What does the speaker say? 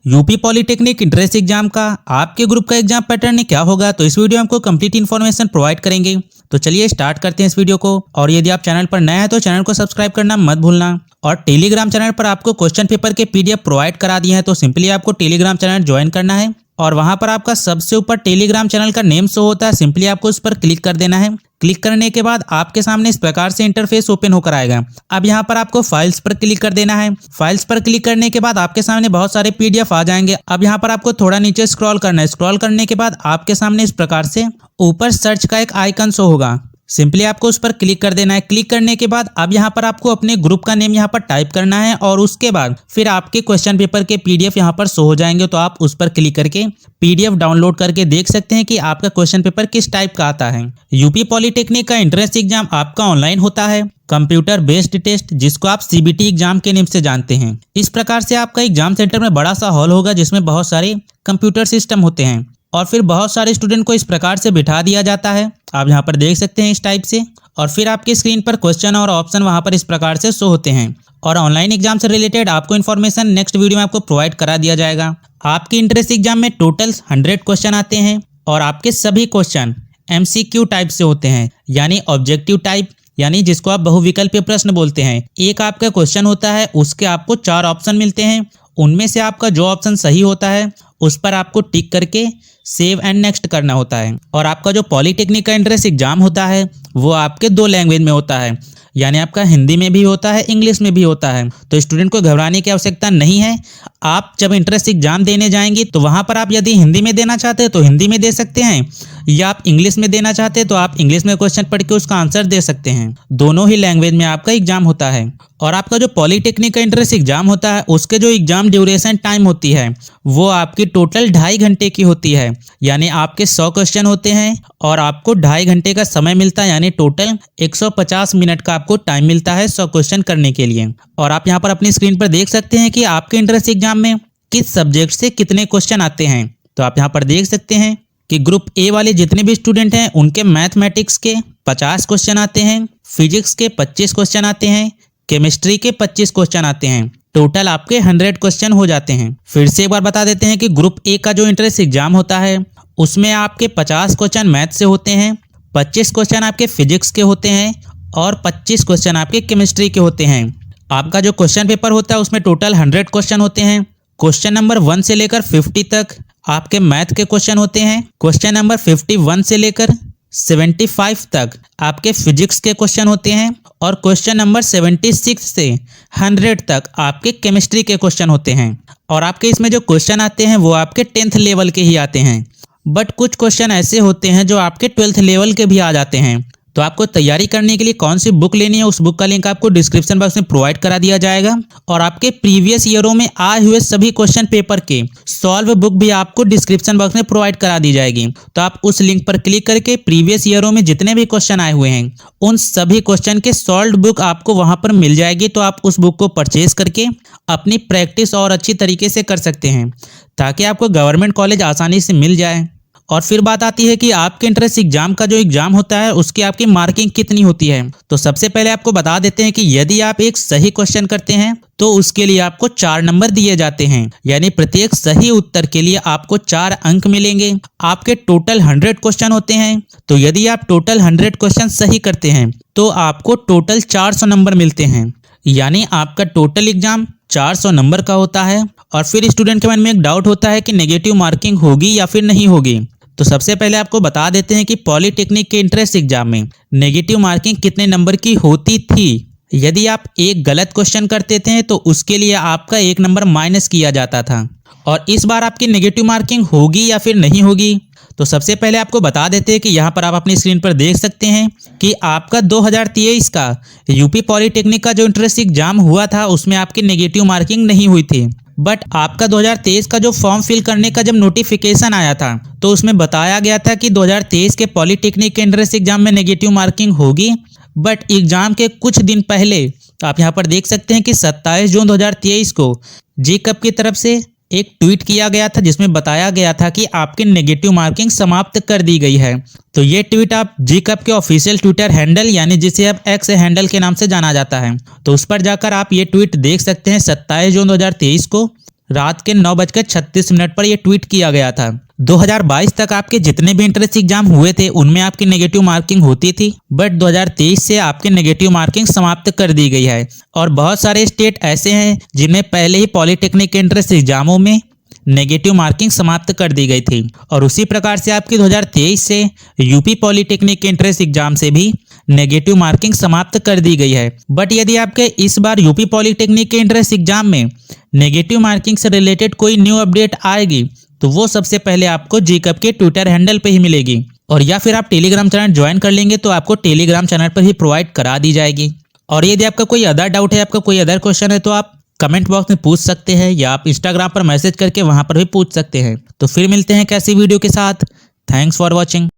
UP polytechnic entrance exam का आपके group का एग्जाम पैटर्न क्या होगा, तो इस वीडियो में आपको कंप्लीट इन्फॉर्मेशन प्रोवाइड करेंगे। तो चलिए स्टार्ट करते हैं इस वीडियो को। और यदि आप चैनल पर नए हैं तो चैनल को सब्सक्राइब करना मत भूलना। और टेलीग्राम चैनल पर आपको क्वेश्चन पेपर के पीडीएफ प्रोवाइड करा दिए हैं, तो सिंपली आपको टेलीग्राम चैनल ज्वाइन करना है और वहां पर आपका सबसे ऊपर टेलीग्राम चैनल का नेम शो होता है। सिंपली आपको उस पर क्लिक कर देना है। क्लिक करने के बाद आपके सामने इस प्रकार से इंटरफेस ओपन होकर आएगा। अब यहाँ पर आपको फाइल्स पर क्लिक कर देना है। फाइल्स पर क्लिक करने के बाद आपके सामने बहुत सारे पीडीएफ आ जाएंगे। अब यहाँ पर आपको थोड़ा नीचे स्क्रॉल करना है। स्क्रॉल करने के बाद आपके सामने इस प्रकार से ऊपर सर्च का एक आइकन शो होगा। सिंपली आपको उस पर क्लिक कर देना है। क्लिक करने के बाद अब यहाँ पर आपको अपने ग्रुप का नेम यहाँ पर टाइप करना है और उसके बाद फिर आपके क्वेश्चन पेपर के पीडीएफ यहाँ पर शो हो जाएंगे। तो आप उस पर क्लिक करके पीडीएफ डाउनलोड करके देख सकते हैं कि आपका क्वेश्चन पेपर किस टाइप का आता है। यूपी पॉलिटेक्निक का एंट्रेंस एग्जाम आपका ऑनलाइन होता है, कंप्यूटर बेस्ड टेस्ट, जिसको आप सीबीटी एग्जाम के नेम से जानते हैं। इस प्रकार से आपका एग्जाम सेंटर में बड़ा सा हॉल होगा जिसमें बहुत सारे कंप्यूटर सिस्टम होते हैं और फिर बहुत सारे स्टूडेंट को इस प्रकार से बिठा दिया जाता है। आप यहाँ पर देख सकते हैं इस टाइप से। और फिर आपके स्क्रीन पर क्वेश्चन और ऑप्शन वहाँ पर इस प्रकार से शो होते हैं। और ऑनलाइन एग्जाम से रिलेटेड आपको इन्फॉर्मेशन नेक्स्ट वीडियो में आपको प्रोवाइड करा दिया जाएगा। आपके इंट्रेंस एग्जाम में टोटल 100 क्वेश्चन आते हैं और आपके सभी क्वेश्चन एमसीक्यू टाइप से होते हैं, यानी ऑब्जेक्टिव टाइप, यानी जिसको आप बहुविकल्पीय प्रश्न बोलते हैं। एक आपका क्वेश्चन होता है, उसके आपको 4 ऑप्शन मिलते हैं। उनमें से आपका जो ऑप्शन सही होता है उस पर आपको टिक करके सेव एंड नेक्स्ट करना होता है। और आपका जो पॉलिटेक्निक का एंट्रेंस एग्जाम होता है वो आपके 2 लैंग्वेज में होता है, यानी आपका हिंदी में भी होता है, इंग्लिश में भी होता है। तो स्टूडेंट को घबराने की आवश्यकता नहीं है। आप जब एंट्रेंस एग्जाम देने जाएंगे तो वहां पर आप यदि हिंदी में देना चाहते हैं तो हिंदी में दे सकते हैं, या आप इंग्लिश में देना चाहते हैं तो आप इंग्लिश में क्वेश्चन पढ़ के उसका आंसर दे सकते हैं। दोनों ही लैंग्वेज में आपका एग्जाम होता है। और आपका जो पॉलिटेक्निक का एंट्रेंस एग्जाम होता है उसके जो एग्जाम ड्यूरेशन टाइम होती है वो आपकी टोटल 2.5 घंटे की होती है, यानी आपके 100 क्वेश्चन होते हैं और आपको 2.5 घंटे का समय मिलता है, यानी टोटल 150 मिनट का आपको टाइम मिलता है 100 क्वेश्चन करने के लिए। और आप यहाँ पर अपनी स्क्रीन पर देख सकते हैं कि आपके एंट्रेंस एग्जाम में किस सब्जेक्ट से कितने क्वेश्चन आते हैं। तो आप यहाँ पर देख सकते हैं कि ग्रुप ए वाले जितने भी स्टूडेंट हैं उनके मैथमेटिक्स के 50 क्वेश्चन आते हैं, फिजिक्स के 25 क्वेश्चन आते हैं, केमिस्ट्री के 25 क्वेश्चन आते हैं। टोटल आपके 100 क्वेश्चन हो जाते हैं। फिर से एक बार बता देते हैं कि ग्रुप ए का जो एंट्रेंस एग्जाम होता है उसमें आपके 50 क्वेश्चन मैथ से होते हैं, 25 क्वेश्चन आपके फिजिक्स के होते हैं और 25 क्वेश्चन आपके केमिस्ट्री के होते हैं। आपका जो क्वेश्चन पेपर होता है उसमें टोटल 100 क्वेश्चन होते हैं। क्वेश्चन नंबर 1 से लेकर 50 तक आपके मैथ के क्वेश्चन होते हैं। क्वेश्चन नंबर 51 से लेकर 75 तक आपके फिजिक्स के क्वेश्चन होते हैं और क्वेश्चन नंबर 76 से 100 तक आपके केमिस्ट्री के क्वेश्चन होते हैं। और आपके इसमें जो क्वेश्चन आते हैं वो आपके 10th लेवल के ही आते हैं, बट कुछ क्वेश्चन ऐसे होते हैं जो आपके 12th लेवल के भी आ जाते हैं। तो आपको तैयारी करने के लिए कौन सी बुक लेनी है उस बुक का लिंक आपको डिस्क्रिप्शन बॉक्स में प्रोवाइड करा दिया जाएगा। और आपके प्रीवियस ईयरों में आए हुए सभी क्वेश्चन पेपर के सॉल्व बुक भी आपको डिस्क्रिप्शन बॉक्स में प्रोवाइड करा दी जाएगी। तो आप उस लिंक पर क्लिक करके प्रीवियस ईयरों में जितने भी क्वेश्चन आए हुए हैं उन सभी क्वेश्चन के सॉल्व बुक आपको वहां पर मिल जाएगी। तो आप उस बुक को परचेज करके अपनी प्रैक्टिस और अच्छी तरीके से कर सकते हैं ताकि आपको गवर्नमेंट कॉलेज आसानी से मिल जाए। और फिर बात आती है कि आपके एंट्रेंस एग्जाम का जो एग्जाम होता है उसकी आपकी मार्किंग कितनी होती है। तो सबसे पहले आपको बता देते हैं कि यदि आप एक सही क्वेश्चन करते हैं तो उसके लिए आपको 4 नंबर दिए जाते हैं, यानी प्रत्येक सही उत्तर के लिए आपको 4 अंक मिलेंगे। आपके टोटल 100 क्वेश्चन होते हैं, तो यदि आप टोटल 100 क्वेश्चन सही करते हैं तो आपको टोटल 400 नंबर मिलते हैं, यानी आपका टोटल एग्जाम 400 नंबर का होता है। और फिर स्टूडेंट के मन में एक डाउट होता है कि नेगेटिव मार्किंग होगी या फिर नहीं होगी। तो सबसे पहले आपको बता देते हैं कि पॉलिटेक्निक के एंट्रेंस एग्जाम में नेगेटिव मार्किंग कितने नंबर की होती थी। यदि आप एक गलत क्वेश्चन करते थे तो उसके लिए आपका 1 नंबर माइनस किया जाता था। और इस बार आपकी नेगेटिव मार्किंग होगी या फिर नहीं होगी, तो सबसे पहले आपको बता देते हैं कि यहाँ पर आप अपनी स्क्रीन पर देख सकते हैं कि आपका 2023 का यूपी पॉलिटेक्निक का जो एंट्रेंस एग्जाम हुआ था उसमें आपकी नेगेटिव मार्किंग नहीं हुई थी। बट आपका 2023 का जो फॉर्म फिल करने का जब नोटिफिकेशन आया था तो उसमें बताया गया था कि 2023 के पॉलिटेक्निक के एंट्रेंस एग्जाम में नेगेटिव मार्किंग होगी। बट एग्जाम के कुछ दिन पहले आप यहाँ पर देख सकते हैं कि 27 जून 2023 को जेकब की तरफ से एक ट्वीट किया गया था जिसमें बताया गया था कि आपकी नेगेटिव मार्किंग समाप्त कर दी गई है। तो ये ट्वीट आप जेकब के ऑफिशियल ट्विटर हैंडल यानी जिसे अब एक्स हैंडल के नाम से जाना जाता है, तो उस पर जाकर आप ये ट्वीट देख सकते हैं 27 जून 2023 को। रात के 9:36 पर यह ट्वीट किया गया था। 2022 तक आपके जितने भी एंट्रेंस एग्जाम हुए थे उनमें आपकी नेगेटिव मार्किंग होती थी, बट 2023 से आपकी नेगेटिव मार्किंग समाप्त कर दी गई है। और बहुत सारे स्टेट ऐसे हैं जिनमें पहले ही पॉलिटेक्निक एंट्रेंस एग्जामों में नेगेटिव मार्किंग समाप्त कर दी गई थी, और उसी प्रकार से आपकी 2023 से यूपी पॉलिटेक्निक एंट्रेंस एग्जाम से भी नेगेटिव मार्किंग समाप्त कर दी गई है। बट यदि आपके इस बार यूपी पॉलिटेक्निक के एंट्रेंस एग्जाम में नेगेटिव मार्किंग से रिलेटेड कोई न्यू अपडेट आएगी तो वो सबसे पहले आपको जीकैप के ट्विटर हैंडल पे ही मिलेगी, और या फिर आप टेलीग्राम चैनल ज्वाइन कर लेंगे तो आपको टेलीग्राम चैनल पर ही प्रोवाइड करा दी जाएगी। और यदि आपका कोई अदर डाउट है, आपका कोई अदर क्वेश्चन है तो आप कमेंट बॉक्स में पूछ सकते हैं, या आप इंस्टाग्राम पर मैसेज करके वहां पर भी पूछ सकते हैं। तो फिर मिलते हैं कैसी वीडियो के साथ। Thanks for watching.